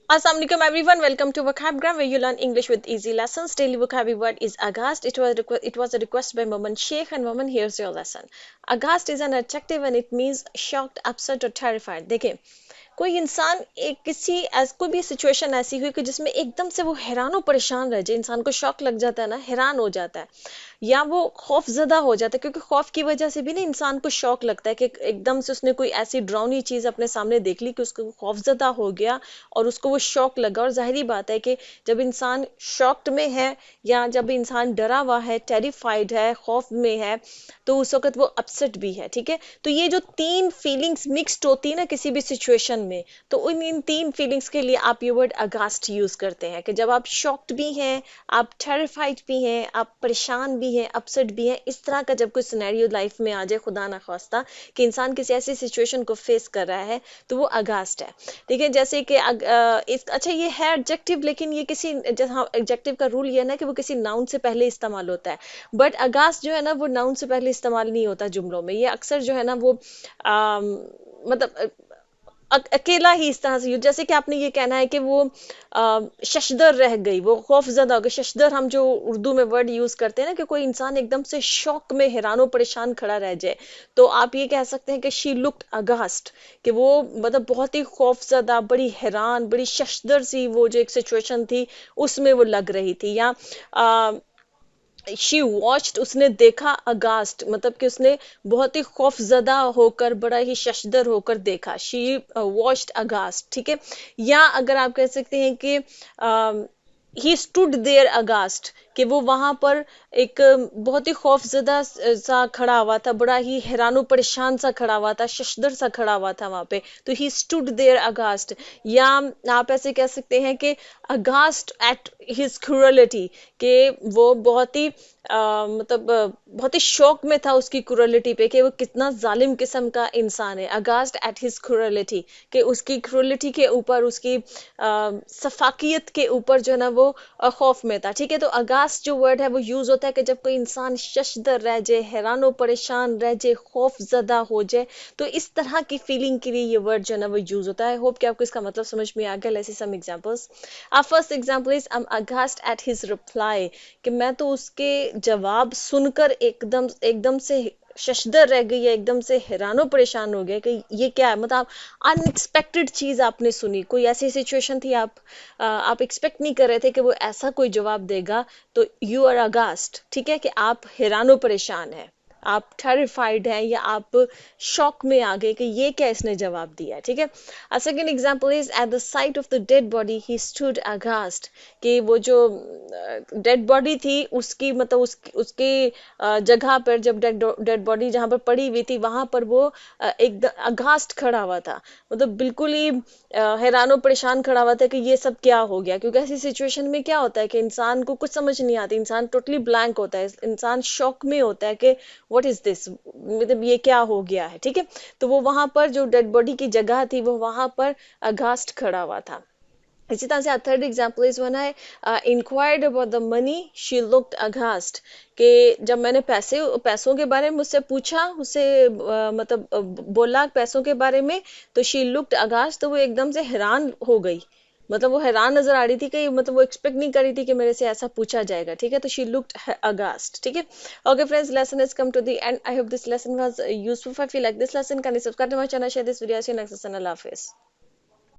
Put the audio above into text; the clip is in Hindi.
Assalamualaikum everyone. Welcome to Vocabgram where you learn English with easy lessons. Daily vocabulary word is aghast. It was a request by Maman Sheikh and Maman, here's your lesson. Aghast is an adjective and it means shocked, upset or terrified. देखिए कोई इंसान एक कोई भी सिचुएशन ऐसी हुई कि जिसमें एकदम से वो हैरान और परेशान रह जाए, इंसान को शॉक लग जाता है ना, हैरान हो जाता है या वो खौफजदा हो जाता है, क्योंकि खौफ की वजह से भी ना इंसान को शौक लगता है कि एकदम से उसने कोई ऐसी डरावनी चीज अपने सामने देख ली कि उसको खौफजदा हो गया और उसको वो शौक लगा। और जाहिर बात है कि जब इंसान शॉक्ड में है या जब इंसान डरा हुआ है, टेरिफाइड है, खौफ में है, तो उस वक्त वो अपसेट भी है। ठीक है, तो ये जो तीन फीलिंग्स मिक्स्ड होती है ना किसी भी सिचुएशन में, तो उन इन तीन फीलिंग्स के लिए आप ये वर्ड अगास्ट यूज करते हैं कि जब आप शॉक्ड भी हैं, आप टेरिफाइड भी हैं, आप परेशान भी हैं, अपसेट भी हैं। इस तरह का जब कोई सिनेरियो लाइफ में आ जाए, खुदा ना खास्ता, कि इंसान किसी ऐसी सिचुएशन को फेस कर रहा है, तो वो अगास्ट है। ठीक है, जैसे कि अच्छा ये है एडजेक्टिव, लेकिन ये किसी जहाँ एडजेक्टिव का रूल ये है ना कि वो किसी नाउन से पहले इस्तेमाल होता है। बट अगास्ट जो है ना वो नाउन से पहले इस्तेमाल नहीं होता जुमलों में। ये अक्सर जो है ना वो मतलब अकेला ही इस तरह से जैसे कि आपने ये कहना है कि वो शशदर रह गई, वो खौफजदा हो गई। शशदर हम जो उर्दू में वर्ड यूज करते हैं ना कि कोई इंसान एकदम से शौक में हैरानो परेशान खड़ा रह जाए, तो आप ये कह सकते हैं कि शी लुक्ड अगास्ट, कि वो मतलब बहुत ही खौफजदा, बड़ी हैरान, बड़ी शशदर सी वो जो एक सिचुएशन थी उसमें वो लग रही थी। या शी वॉच्ड, उसने देखा, अगास्ट मतलब कि उसने बहुत ही खौफजदा होकर, बड़ा ही शशदर होकर देखा। She watched aghast. ठीक है, या अगर आप कह सकते हैं कि ही स्टूड देयर अगास्ट, कि वो वहां पर एक बहुत ही खौफजदा सा खड़ा हुआ था, बड़ा ही हैरानो परेशान सा खड़ा हुआ था, शशदर सा खड़ा हुआ था वहां पे, तो ही स्टूड देयर अगास्ट। या आप ऐसे कह सकते हैं कि अगास्ट एट हिज क्रूरलिटी, कि वो बहुत ही मतलब बहुत ही शौक में था उसकी क्रूरलिटी पे, कि वो कितना जालिम किस्म का इंसान है। अगास्ट एट हिज क्रूरलिटी, कि उसकी क्रूरलिटी के ऊपर, उसकी सफाकियत के ऊपर जो है ना वो खौफ में था। ठीक है, तो अगास्ट जो वर्ड है वो यूज होता है कि जब कोई इंसान शशदर रह जाए, हैरानो परेशान रह जाए, खौफ ज़दा हो जाए, तो इस तरह की फीलिंग के लिए ये वर्ड जो है ना वो यूज होता है। होप कि आपको इसका मतलब समझ में आ गया। Let's see some examples. our first example is I'm aghast at his reply, कि मैं तो उसके जवाब सुनकर एकदम एकदम से शशदर रह गई है, एकदम से हैरानो परेशान हो गया कि ये क्या है। मतलब अनएक्सपेक्टेड चीज आपने सुनी, कोई ऐसी सिचुएशन थी, आप एक्सपेक्ट नहीं कर रहे थे कि वो ऐसा कोई जवाब देगा, तो यू आर अगास्ट। ठीक है, कि आप हैरानो परेशान है, आप टेरिफाइड हैं, या आप शॉक में आ गए कि ये क्या इसने जवाब दिया है। ठीक है, a second example is at the sight of the dead body he stood aghast, कि वो जो डेड बॉडी थी उसकी मतलब उसकी जगह पर, जब डेड बॉडी जहां पर पड़ी हुई थी वहां पर वो एक अगास्ट खड़ा हुआ था, मतलब बिल्कुल ही हैरानो परेशान खड़ा हुआ था कि ये सब क्या हो गया। क्योंकि ऐसी सिचुएशन में क्या होता है कि इंसान को कुछ समझ नहीं आती, इंसान टोटली ब्लैंक होता है, इंसान शॉक में होता है कि व्हाट इज दिस, मतलब ये क्या हो गया है। ठीक है, तो वो वहां पर जो डेड बॉडी की जगह थी वो वहां पर अगास्ट खड़ा हुआ था। इसी तरह से third example is when I inquired about the money she looked aghast, कि जब मैंने पैसों के बारे में मुझसे पूछा, उससे मतलब बोला पैसों के बारे में, तो शी लुक्ड अगास्ट, तो वो एकदम से हैरान हो गई, मतलब वो हैरान नजर आ रही थी कि मतलब वो एक्सपेक्ट नहीं कर रही थी कि मेरे से ऐसा पूछा जाएगा। ठीक है, तो शी लुक्ड अगास्ट। ठीक है, okay friends, lesson is come to the end. I hope this lesson was useful. If you like this lesson, can you subscribe to my channel, share this video, see you next lesson. Allah Hafiz.